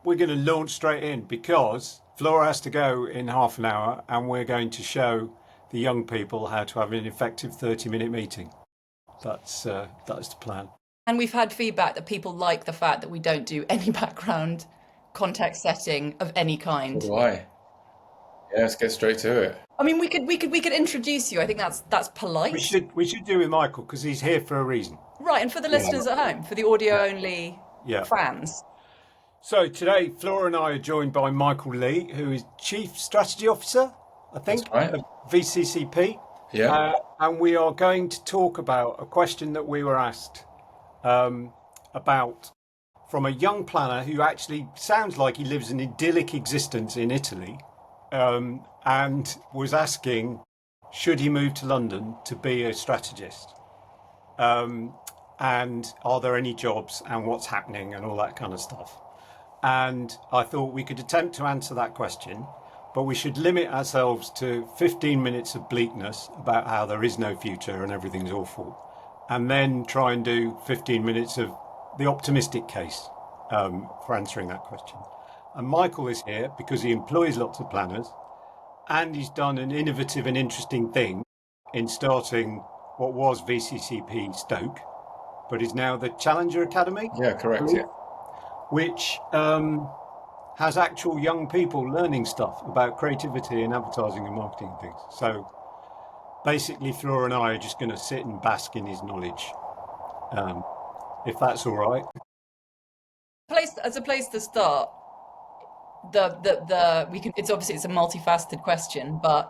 we're going to launch straight in because Flora has to go in half an hour and we're going to show the young people how to have an effective 30-minute meeting. That's the plan. And we've had feedback that people like the fact that we don't do any background context setting of any kind. So do I. Yeah, let's get straight to it. I mean, we could introduce you. I think that's polite. We should do with Michael because he's here for a reason. Right, and for the listeners at home, for the audio only fans. So today, Flora and I are joined by Michael Lee, who is Chief Strategy Officer, I think, of VCCP. Yeah. And we are going to talk about a question that we were asked about from a young planner who actually sounds like he lives an idyllic existence in Italy, and was asking, should he move to London to be a strategist? And are there any jobs and what's happening and all that kind of stuff? And I thought we could attempt to answer that question, but we should limit ourselves to 15 minutes of bleakness about how there is no future and everything's awful, and then try and do 15 minutes of the optimistic case for answering that question. And Michael is here because he employs lots of planners, and he's done an innovative and interesting thing in starting what was VCCP Stoke, but is now the Challenger Academy. Yeah, correct. Yeah. Which has actual young people learning stuff about creativity and advertising and marketing and things. So basically, Flora and I are just going to sit and bask in his knowledge, if that's all right. As a place to start, it's obviously it's a multifaceted question, but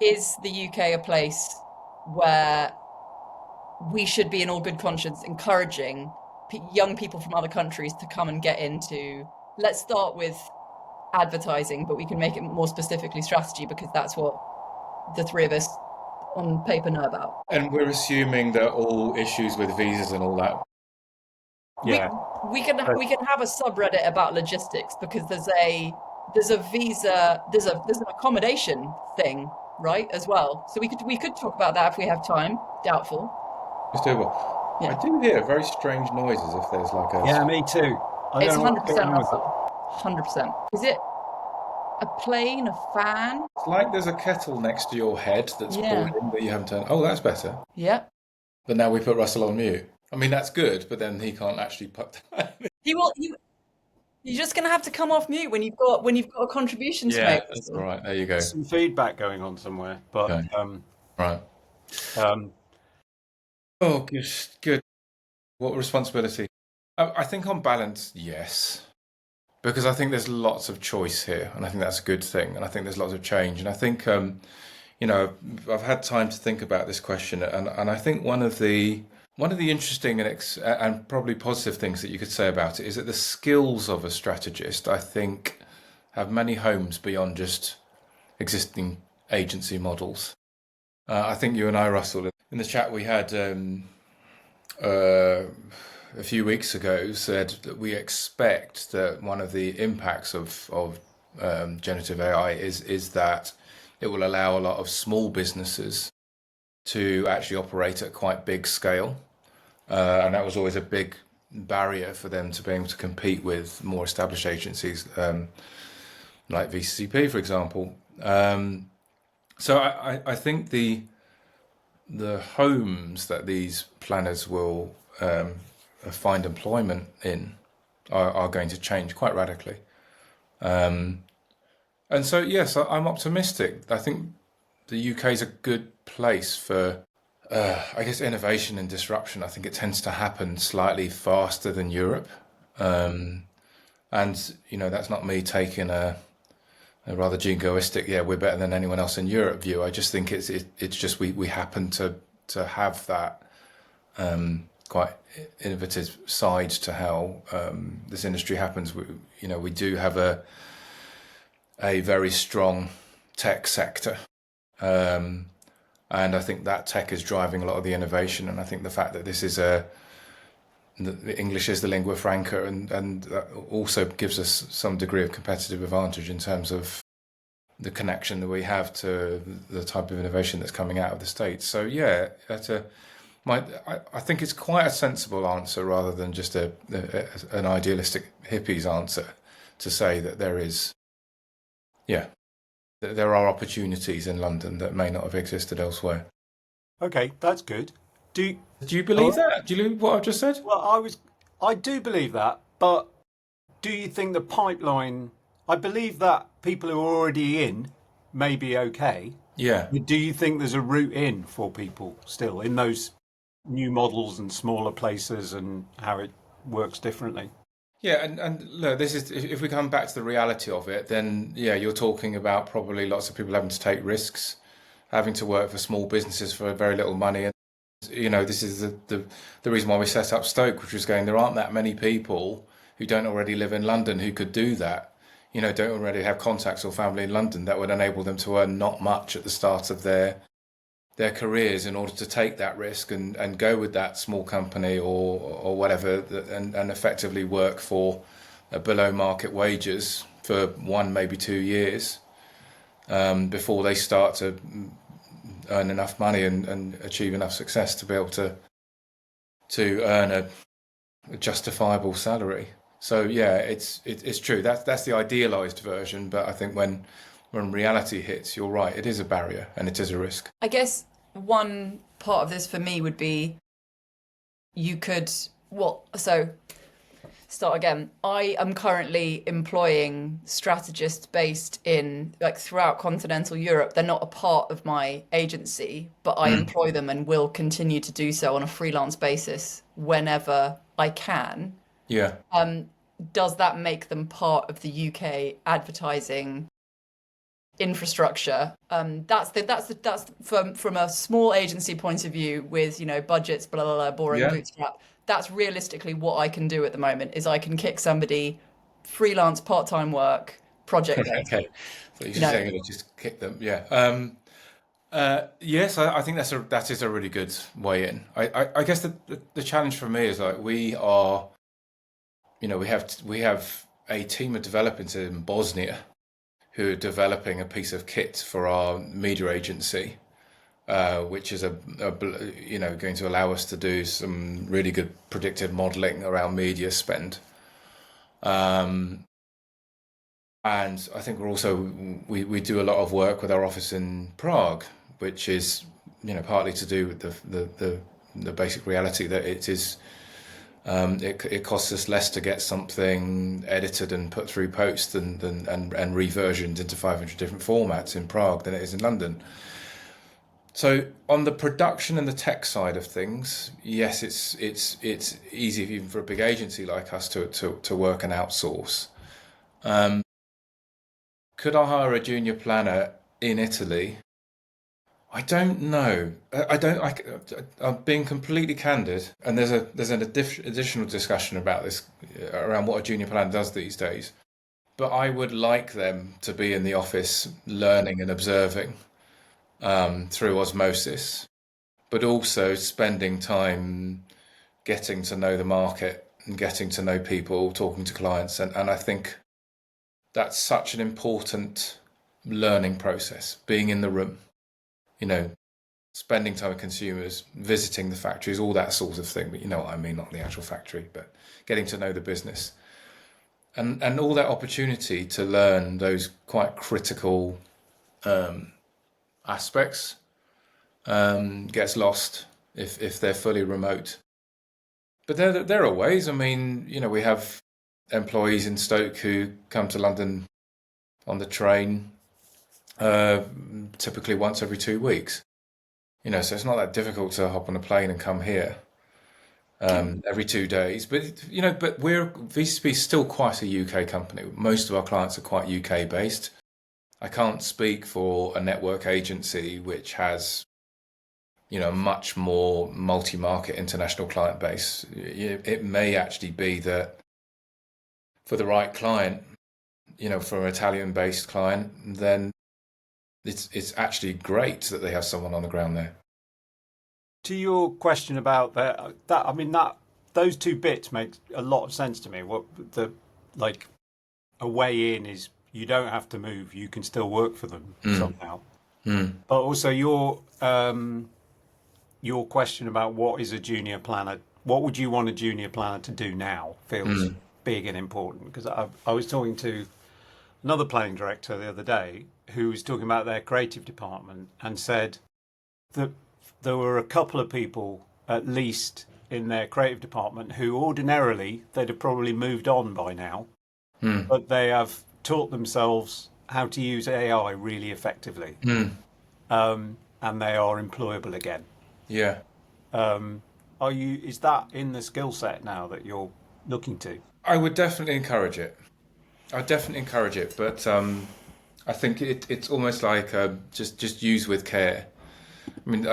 is the UK a place where we should be in all good conscience encouraging young people from other countries to come and get into, let's start with advertising, but we can make it more specifically strategy because that's what the three of us on paper know about. And we're assuming that all issues with visas and all that. Yeah. We can have a subreddit about logistics because there's a visa, there's an accommodation thing, right, as well. So we could talk about that if we have time. Doubtful. It's doable. Yeah. I do hear very strange noises if there's like a... Yeah, me too. It's 100% Russell. 100%. Is it a plane, a fan? It's like there's a kettle next to your head that's boiling that you haven't turned... Oh, that's better. Yeah. But now we put Russell on mute. I mean, that's good, but then he can't actually put... You're just going to have to come off mute when you've got a contribution to make. That's all right. There you go. Some feedback going on somewhere, but... Okay. Right. Oh, good. What responsibility? I think on balance, yes. Because I think there's lots of choice here, and I think that's a good thing, and I think there's lots of change. And I think, I've had time to think about this question, and I think one of the interesting and probably positive things that you could say about it is that the skills of a strategist, I think, have many homes beyond just existing agency models. I think you and I, Russell, in the chat we had a few weeks ago, said that we expect that one of the impacts of generative AI is that it will allow a lot of small businesses to actually operate at quite big scale. And that was always a big barrier for them to be able to compete with more established agencies like VCCP, for example. So I think the homes that these planners will find employment in are going to change quite radically. And so, yes, I'm optimistic. I think the UK is a good place for, I guess, innovation and disruption. I think it tends to happen slightly faster than Europe. And, that's not me taking a rather jingoistic, we're better than anyone else in Europe view. I just think it's just we happen to have that quite innovative side to how this industry happens. We do have a very strong tech sector, and I think that tech is driving a lot of the innovation. And I think the fact that this is the English is the lingua franca, and also gives us some degree of competitive advantage in terms of the connection that we have to the type of innovation that's coming out of the States. So I think it's quite a sensible answer rather than just an idealistic hippies answer to say that there are opportunities in London that may not have existed elsewhere. Okay, that's good. Do you believe that? Do you believe what I've just said? Well, I do believe that, but do you think the pipeline? I believe that people who are already in may be okay. Yeah. Do you think there's a route in for people still in those new models and smaller places and how it works differently? Yeah, and look, this is if we come back to the reality of it, then yeah, you're talking about probably lots of people having to take risks, having to work for small businesses for very little money, and this is the reason why we set up Stoke, which was going, there aren't that many people who don't already live in London who could do that, don't already have contacts or family in London that would enable them to earn not much at the start of their careers in order to take that risk and go with that small company or whatever and effectively work for below market wages for 1, maybe 2 years before they start to earn enough money and achieve enough success to be able to earn a justifiable salary. So yeah, it's true. That's the idealized version, but I think when reality hits, you're right, it is a barrier and it is a risk. I guess one part of this for me would be start again. I am currently employing strategists based in throughout continental Europe. They're not a part of my agency, but I employ them and will continue to do so on a freelance basis whenever I can. Yeah. Does that make them part of the UK advertising infrastructure? That's from a small agency point of view with budgets, blah blah blah, boring bootstrap. That's realistically what I can do at the moment. Is I can kick somebody freelance part-time work project based. Okay, so you're saying to just kick them, yeah. Yes, I think that is a really good way in. I guess the challenge for me is we are, we have a team of developers in Bosnia who are developing a piece of kit for our media agency, which is going to allow us to do some really good predictive modeling around media spend. And I think we do a lot of work with our office in Prague, which is partly to do with the basic reality that it is. It costs us less to get something edited and put through post and reversioned into 500 different formats in Prague than it is in London. So on the production and the tech side of things, yes, it's easy even for a big agency like us to work and outsource. Could I hire a junior planner in Italy? I don't know. I'm being completely candid, and there's an additional discussion about this around what a junior planner does these days. But I would like them to be in the office learning and observing through osmosis, but also spending time getting to know the market and getting to know people, talking to clients, and I think that's such an important learning process, being in the room. Spending time with consumers, visiting the factories, all that sort of thing. But you know what I mean, not the actual factory, but getting to know the business. And all that opportunity to learn those quite critical aspects gets lost if they're fully remote. But there are ways. I mean, we have employees in Stoke who come to London on the train typically once every 2 weeks. So it's not that difficult to hop on a plane and come here every 2 days. But VCCP is still quite a UK company. Most of our clients are quite UK based. I can't speak for a network agency which has a much more multi-market international client base. It may actually be that for the right client, for an Italian-based client, then it's actually great that they have someone on the ground there. To your question about that, those two bits make a lot of sense to me. What a way in is you don't have to move; you can still work for them somehow. But also your question about what is a junior planner? What would you want a junior planner to do now? Feels big and important, because I was talking to another planning director the other day who was talking about their creative department and said that there were a couple of people at least in their creative department who ordinarily they'd have probably moved on by now, but they have taught themselves how to use AI really effectively, and they are employable again. Yeah. Is that in the skill set now that you're looking to? I would definitely encourage it. But I think it's almost like just use with care. I mean,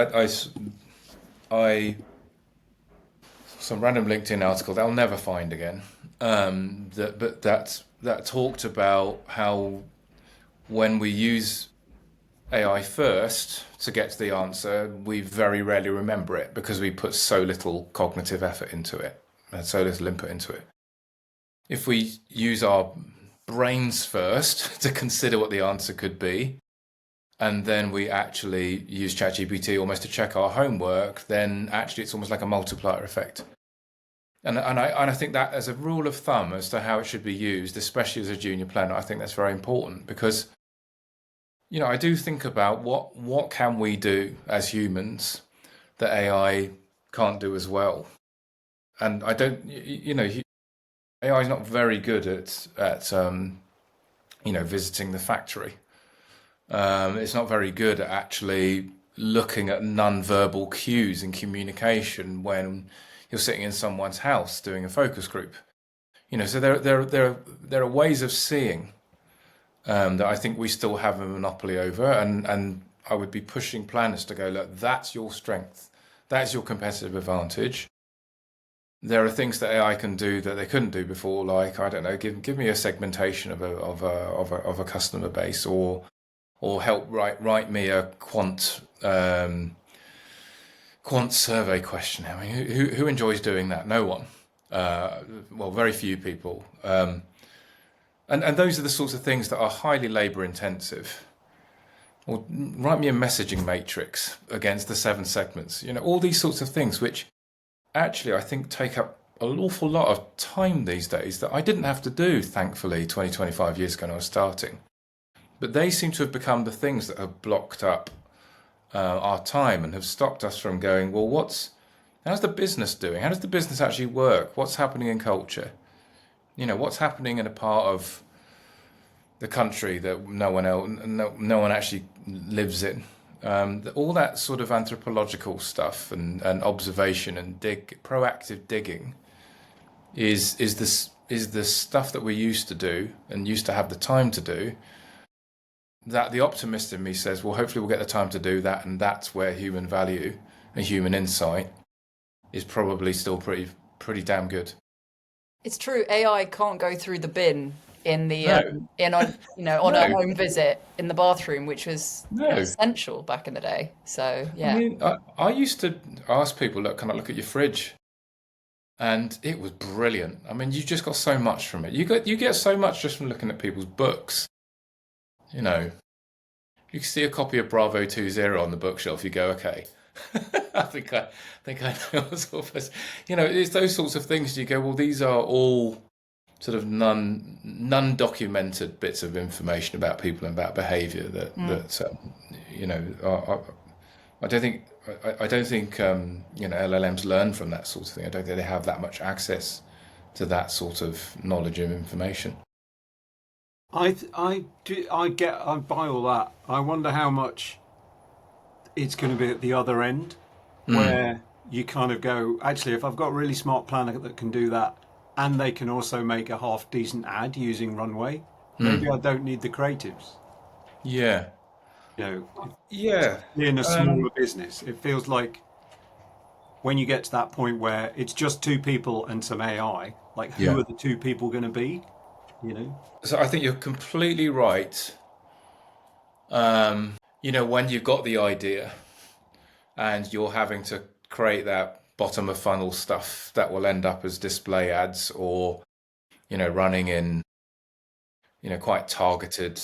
I some random LinkedIn article that I'll never find again. That talked about how when we use AI first to get to the answer, we very rarely remember it because we put so little cognitive effort into it and so little input into it. If we use our brains first to consider what the answer could be, and then we actually use ChatGPT almost to check our homework, then actually it's almost like a multiplier effect. And I think that as a rule of thumb as to how it should be used, especially as a junior planner, I think that's very important because, you know, I do think about what can we do as humans that AI can't do as well. And I don't, you know, AI is not very good at you know, visiting the factory. It's not very good at actually looking at non-verbal cues in communication when you're sitting in someone's house doing a focus group. You know, so there are ways of seeing that I think we still have a monopoly over, and I would be pushing planners to go, look, that's your strength, that's your competitive advantage. There are things that AI can do that they couldn't do before, like, I don't know, give me a segmentation of a customer base, or help write me a quant survey question. I mean, who enjoys doing that? No one. Well, very few people. And those are the sorts of things that are highly labor intensive. Or write me a messaging matrix against the 7 segments. You know, all these sorts of things, which actually I think take up an awful lot of time these days that I didn't have to do, thankfully, 20, 25 years ago when I was starting. But they seem to have become the things that have blocked up our time and have stopped us from going, well, how's the business doing? How does the business actually work? What's happening in culture? You know, what's happening in a part of the country that no one actually lives in? All that sort of anthropological stuff and observation and proactive digging is the stuff that we used to do and used to have the time to do, that the optimist in me says, well, hopefully we'll get the time to do that, and that's where human value and human insight is probably still pretty damn good. It's true, AI can't go through the bin in the on a home visit in the bathroom, which was essential back in the day. So yeah. I mean, I used to ask people, look, can I look at your fridge? And it was brilliant. I mean, you just got so much from it. You get so much just from looking at people's books. You know, you can see a copy of Bravo 20 on the bookshelf. You go, okay. I think I know what sort of, you know, it's those sorts of things. You go, well, these are all sort of non-documented bits of information about people and about behaviour that you know, I don't think you know, LLMs learn from that sort of thing. I don't think they have that much access to that sort of knowledge and information. I buy all that. I wonder how much it's going to be at the other end, where you kind of go, actually, if I've got a really smart planner that can do that, and they can also make a half decent ad using Runway, maybe I don't need the creatives. Yeah. You know, Yeah. in a smaller business, it feels like when you get to that point where it's just 2 people and some AI, like who are the 2 people going to be? You know. So I think you're completely right. You know, when you've got the idea and you're having to create that bottom of funnel stuff that will end up as display ads, or, you know, running in, you know, quite targeted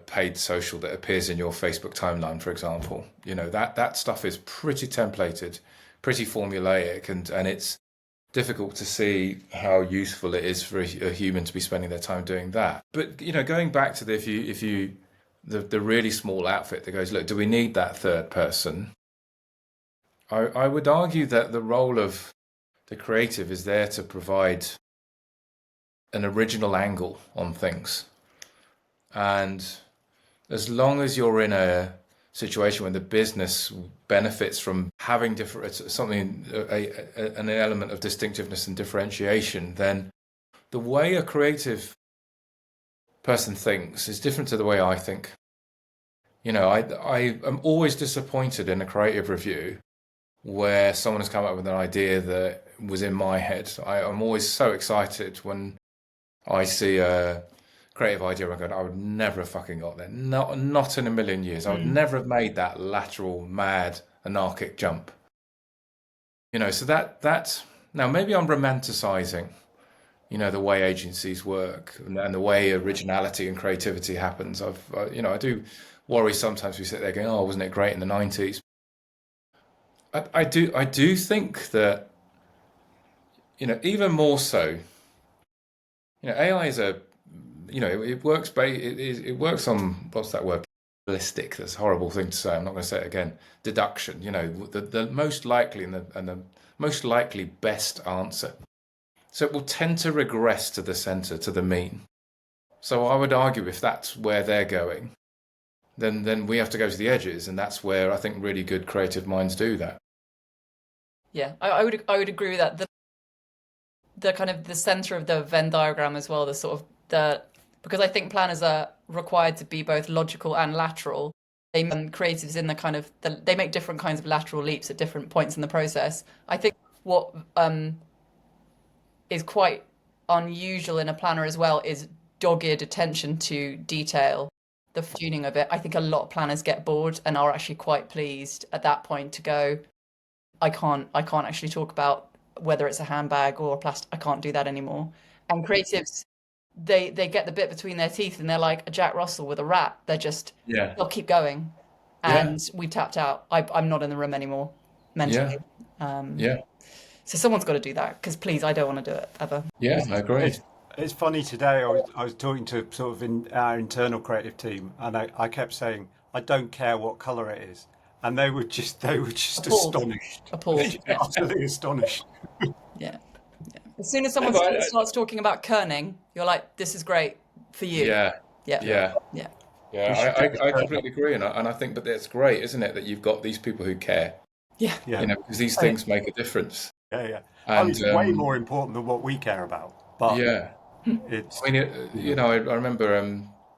paid social that appears in your Facebook timeline, for example. You know, that stuff is pretty templated, pretty formulaic, and it's difficult to see how useful it is for a human to be spending their time doing that. But going back to the really small outfit that goes, look, do we need that third person? I would argue that the role of the creative is there to provide an original angle on things. And as long as you're in a situation where the business benefits from having an element of distinctiveness and differentiation, then the way a creative person thinks is different to the way I think. I am always disappointed in a creative review where someone has come up with an idea that was in my head. I'm always so excited when I see a creative idea. I go, I would never have fucking got there. Not in a million years. I would never have made that lateral, mad, anarchic jump. So that now maybe I'm romanticizing, the way agencies work and the way originality and creativity happens. I do worry sometimes we sit there going, oh, wasn't it great in the 90s? I do think that, even more so, AI is it works on, what's that word? Ballistic. That's a horrible thing to say. I'm not going to say it again. Deduction. The most likely and the most likely best answer. So it will tend to regress to the center, to the mean. So I would argue if that's where they're going, then we have to go to the edges, and that's where I think really good creative minds do that. Yeah, I would agree with that. The kind of the center of the Venn diagram as well, because I think planners are required to be both logical and lateral. Creatives in the kind of they make different kinds of lateral leaps at different points in the process. I think what is quite unusual in a planner as well is dogged attention to detail, the tuning of it. I think a lot of planners get bored and are actually quite pleased at that point to go, I can't actually talk about whether it's a handbag or a plastic. I can't do that anymore. And creatives, they get the bit between their teeth and they're like a Jack Russell with a rat. They'll keep going. And we tapped out. I'm not in the room anymore mentally. So someone's got to do that, because please, I don't want to do it ever. Yeah, I agree. It's funny today. I was talking to sort of in our internal creative team, and I kept saying I don't care what color it is, and they were just astonished. Appalled. Utterly astonished. Yeah. As soon as someone starts talking about kerning, you're like, this is great for you. Yeah, I completely agree, and I think, but that's great, isn't it, that you've got these people who care? Yeah. Because these things make a difference. Yeah. And it's way more important than what we care about. But it's. I mean, I remember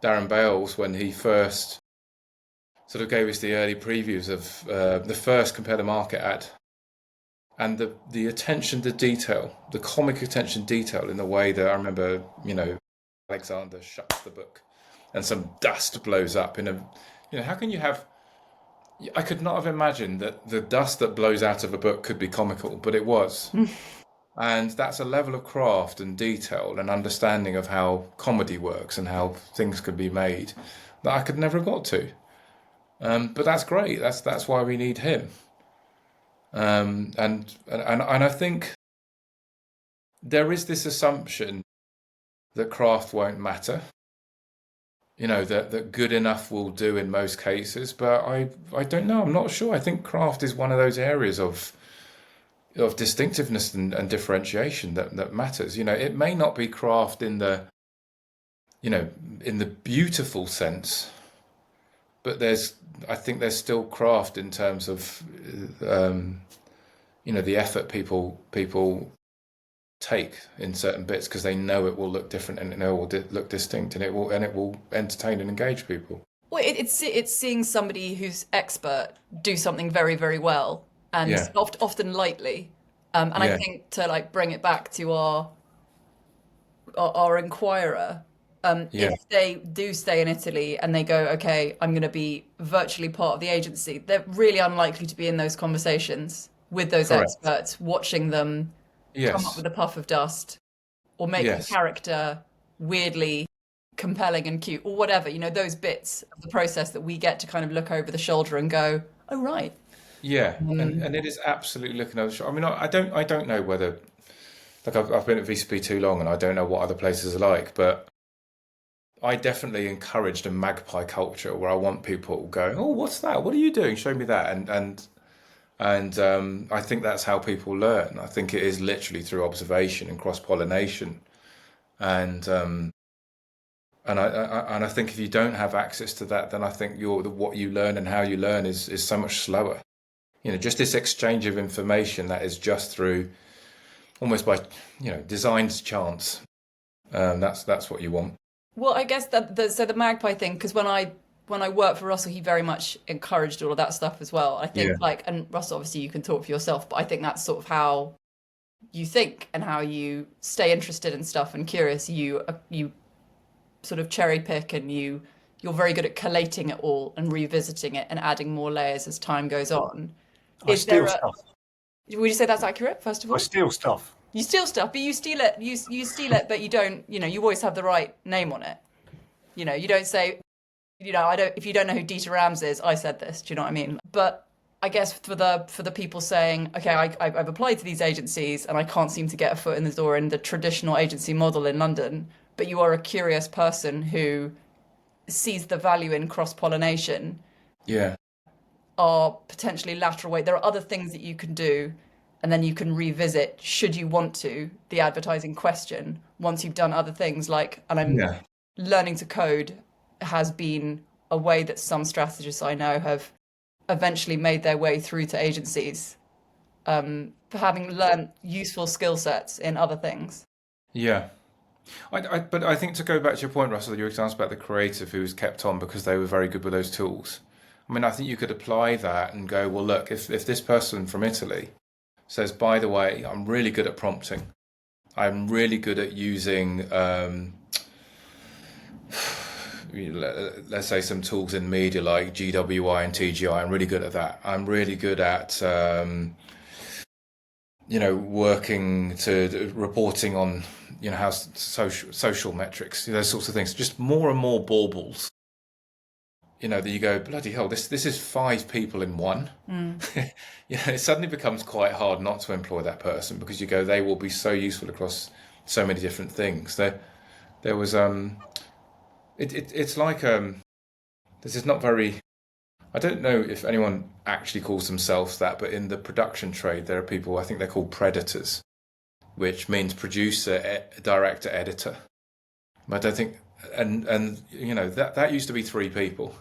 Darren Bales when he first sort of gave us the early previews of the first Compare the Market ad, and the attention to detail, the comic attention detail, in the way that I remember, Alexander shuts the book, and some dust blows up how can you have? I could not have imagined that the dust that blows out of a book could be comical, but it was. And that's a level of craft and detail and understanding of how comedy works and how things could be made that I could never have got to. But that's great. That's why we need him. And I think there is this assumption that craft won't matter. That good enough will do in most cases, but I don't know. I'm not sure. I think craft is one of those areas of distinctiveness and differentiation that matters. It may not be craft in the beautiful sense, but I think there's still craft in terms of the effort people take in certain bits, because they know it will look different and it will look distinct, and it will entertain and engage people. Well, it's seeing somebody who's expert do something very, very well, and often lightly. I think to bring it back to our inquirer, if they do stay in Italy and they go, okay, I'm going to be virtually part of the agency, they're really unlikely to be in those conversations with those experts, watching them come up with a puff of dust or make a character weirdly compelling and cute or whatever, those bits of the process that we get to kind of look over the shoulder and go, oh, right. And it is absolutely looking over the shoulder. I mean, I don't know whether like I've been at VCP too long, and I don't know what other places are like, but I definitely encouraged a magpie culture where I want people going, "Oh, what's that? What are you doing? Show me that." And I think that's how people learn. I think it is literally through observation and cross-pollination. And and I think if you don't have access to that, then I think what you learn and how you learn is so much slower. Just this exchange of information that is just through almost by designed chance. That's what you want. Well, I guess that the magpie thing, because when I worked for Russell, he very much encouraged all of that stuff as well. I think Yeah. and Russell, obviously you can talk for yourself, but I think that's sort of how you think and how you stay interested in stuff and curious. You sort of cherry pick, and you're very good at collating it all and revisiting it and adding more layers as time goes on. I Is there steal a stuff. Would you say that's accurate, first of I all? steal stuff. You steal stuff, but you steal it. You steal it, but you don't. You always have the right name on it. You don't say. I don't. If you don't know who Dieter Rams is, I said this. Do you know what I mean? But I guess for the people saying, okay, I've applied to these agencies and I can't seem to get a foot in the door in the traditional agency model in London, but you are a curious person who sees the value in cross pollination, Yeah. are potentially lateral way. There are other things that you can do, and then you can revisit, should you want to, the advertising question once you've done other things. And I'm Yeah. learning to code has been a way that some strategists I know have eventually made their way through to agencies, for having learned useful skill sets in other things. Yeah. But I think to go back to your point, Russell, your example about the creative who was kept on because they were very good with those tools. I mean, I think you could apply that and go, well, look, if this person from Italy says, by the way, I'm really good at prompting, I'm really good at using, let's say, some tools in media like GWI and TGI, I'm really good at that. I'm really good at, working to reporting on, how social metrics, those sorts of things, just more and more baubles. That you go, bloody hell, this is 5 people in one. It suddenly becomes quite hard not to employ that person because you go, they will be so useful across so many different things. There was it's like this is not very. I don't know if anyone actually calls themselves that, but in the production trade, there are people, I think they're called predators, which means producer, director, editor. I don't think, and that used to be 3 people.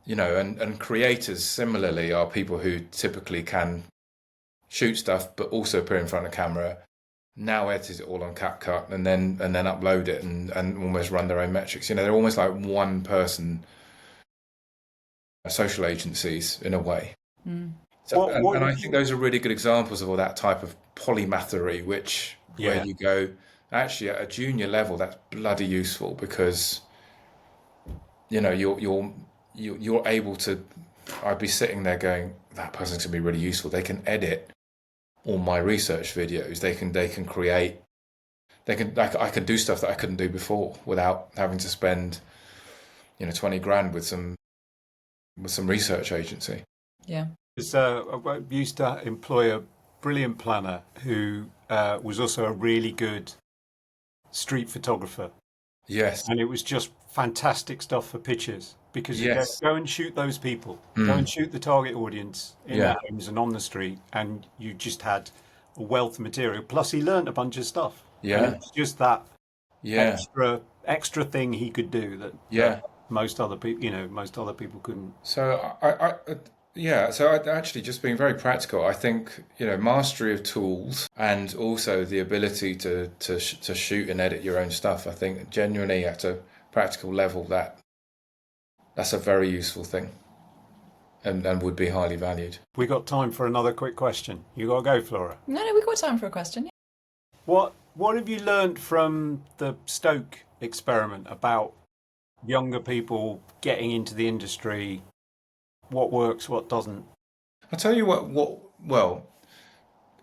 And creators similarly are people who typically can shoot stuff but also appear in front of camera. Now edit it all on CapCut and then upload it and almost run their own metrics. They're almost like one person social agencies in a way. So, and I think those are really good examples of all that type of polymathery, where you go, actually at a junior level, that's bloody useful because you're able to. I'd be sitting there going, that person's gonna be really useful. They can edit all my research videos. They can create. I can do stuff that I couldn't do before without having to spend 20 grand with some research agency. Yeah. I used to employ a brilliant planner who was also a really good street photographer. Yes. And it was just fantastic stuff for pictures because you Yes. go and shoot those people, go and shoot the target audience in Yeah. their homes and on the street, and you just had a wealth of material. Plus, he learned a bunch of stuff. Yeah. And it's just that Yeah. extra thing he could do that Yeah. most other people couldn't. So so I actually, just being very practical, I think mastery of tools and also the ability to shoot and edit your own stuff. I think genuinely at a practical level that's a very useful thing, and would be highly valued. We got time for another quick question. You got to go, Flora. No, we've got time for a question. What have you learned from the Stoke experiment about younger people getting into the industry? What works, what doesn't? I'll tell you well,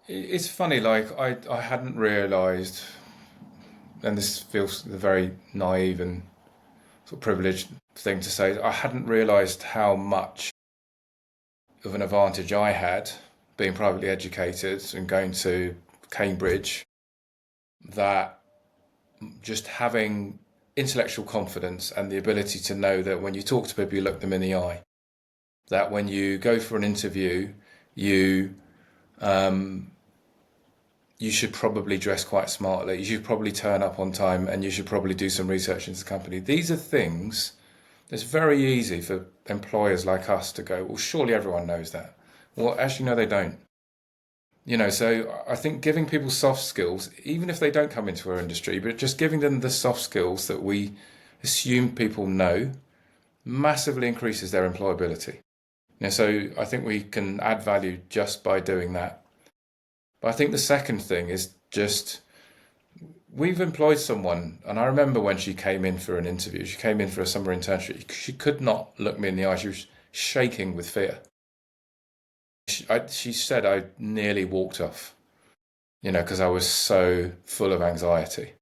it's funny, like I hadn't realised, and this feels a very naive and sort of privileged thing to say, I hadn't realised how much of an advantage I had being privately educated and going to Cambridge that just having intellectual confidence and the ability to know that when you talk to people, you look them in the eye, that when you go for an interview, you should probably dress quite smartly. You should probably turn up on time, and you should probably do some research into the company. These are things that's very easy for employers like us to go, well, surely everyone knows that. Well, actually, no, they don't. So I think giving people soft skills, even if they don't come into our industry, but just giving them the soft skills that we assume people know, massively increases their employability. So I think we can add value just by doing that. But I think the second thing is just, we've employed someone, and I remember when she came in for an interview, she came in for a summer internship, she could not look me in the eye, she was shaking with fear. She said I nearly walked off, because I was so full of anxiety.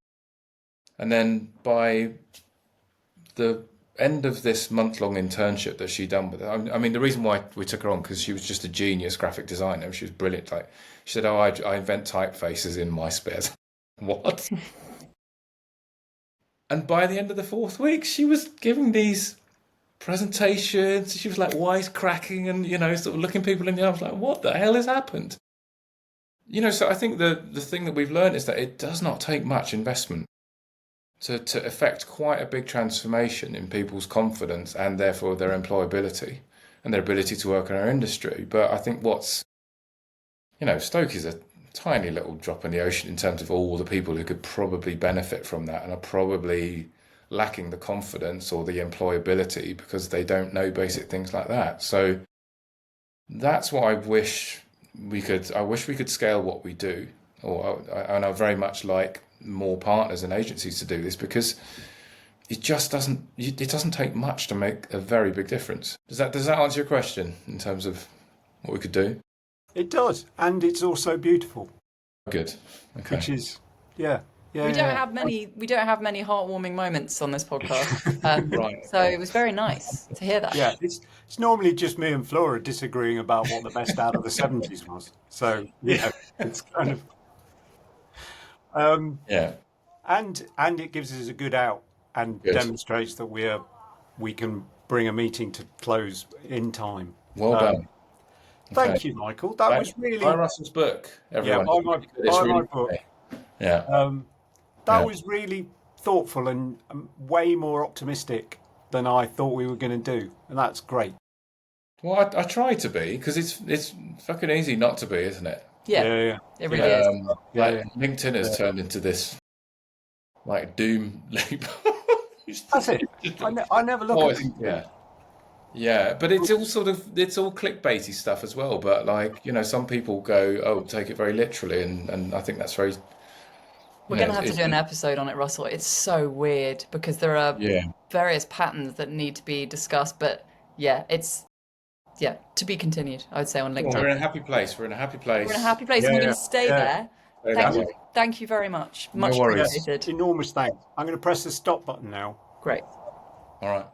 And then by the end of this month-long internship that she'd done with her, I mean, the reason why we took her on, because she was just a genius graphic designer. She was brilliant. Like, she said, I invent typefaces in my spare time. What? And by the end of the 4th week, she was giving these presentations. She was like wisecracking and, sort of looking people in the eye. I was like, what the hell has happened? So I think the thing that we've learned is that it does not take much investment to effect quite a big transformation in people's confidence and therefore their employability and their ability to work in our industry. But I think Stoke is a tiny little drop in the ocean in terms of all the people who could probably benefit from that and are probably lacking the confidence or the employability because they don't know basic things like that. So that's what I wish we could scale what we do, and I very much like more partners and agencies to do this, because it doesn't take much to make a very big difference. Does that answer your question in terms of what we could do? It does, and it's also beautiful. Good. Okay. Which is, yeah. We don't have many heartwarming moments on this podcast. Right. So it was very nice to hear that. Yeah, it's normally just me and Flora disagreeing about what the best out of the 70s was. So, it's kind of... Yeah. And it gives us a good out and demonstrates that we can bring a meeting to close in time. Well done. Thank you, Michael. That was really... Buy Russell's book, everyone. Yeah, buy my book. Yeah. That was really thoughtful and way more optimistic than I thought we were going to do. And that's great. Well, I try to be, because it's fucking easy not to be, isn't it? Yeah. It really is. LinkedIn has turned into this doom loop. That's it. I never look at it. Yeah, but it's all clickbaity stuff as well. But some people go, oh, take it very literally, and I think that's very... We're going to have to do an episode on it, Russell. It's so weird because there are various patterns that need to be discussed. But it's to be continued, I would say, on LinkedIn. Well, we're in a happy place. We're in a happy place. And we're going to stay there. Thank you very much. Much appreciated. Enormous thanks. I'm going to press the stop button now. Great. All right.